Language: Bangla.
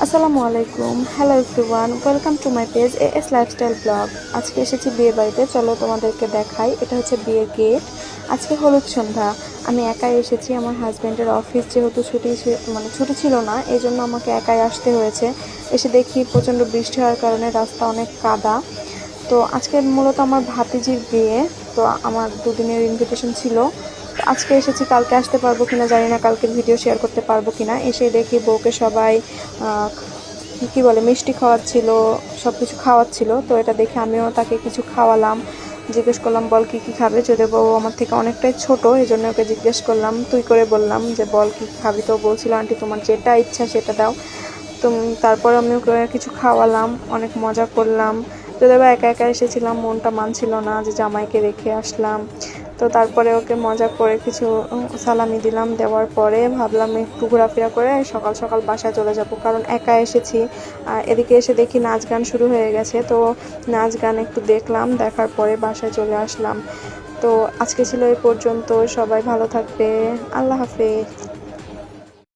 আসসালামু আলাইকুম, hello everyone, welcome to my page S lifestyle blog. আজকে এসেছি বিয়ে বাড়িতে, চলো তোমাদেরকে দেখাই। এটা হচ্ছে বিয়ের গেট। আজকে হলুদ সন্ধ্যা। আমি একাই এসেছি, আমার হাজব্যান্ডের অফিস যেহেতু ছুটি ছিল না, এই জন্য আমাকে একাই আসতে হয়েছে। এসে দেখি প্রচণ্ড বৃষ্টি হওয়ার কারণে রাস্তা অনেক কাদা। তো আজকে মূলত আমার ভাতিজির বিয়ে, তো আমার দুদিনের ইনভিটেশন ছিল। আজকে এসেছি, কালকে আসতে পারবো কিনা জানি না, কালকে ভিডিও শেয়ার করতে পারবো কিনা। এসে দেখি বউকে সবাই কি বলে মিষ্টি খাওয়াচ্ছিল, সব কিছু খাওয়াচ্ছিল। তো এটা দেখে আমিও তাকে কিছু খাওয়ালাম। জিজ্ঞেস করলাম বল কি কি খাবে, যদি বউ আমার থেকে অনেকটাই ছোট, এই জন্য ওকে জিজ্ঞেস করলাম, তুই করে বললাম যে বল কি খাবি। তো বলছিল আন্টি তোমার যেটা ইচ্ছা সেটা দাও। তো তারপর আমি ওকে কিছু খাওয়ালাম, অনেক মজা করলাম। যদিও একা একা এসেছিলাম, মনটা মানছিল না যে জামাইকে রেখে আসলাম। তো তারপরে ওকে মজা করে কিছু সালামি দিলাম। দেওয়ার পরে ভাবলাম একটু ঘোরাফেরা করে সকাল সকাল বাসায় চলে যাব, কারণ একা এসেছি। আর এদিকে এসে দেখি নাচ গান শুরু হয়ে গেছে, তো নাচ গান একটু দেখলাম, দেখার পরে বাসায় চলে আসলাম। তো আজকে ছিল এই পর্যন্ত, সবাই ভালো থাকবে, আল্লাহ হাফেজ।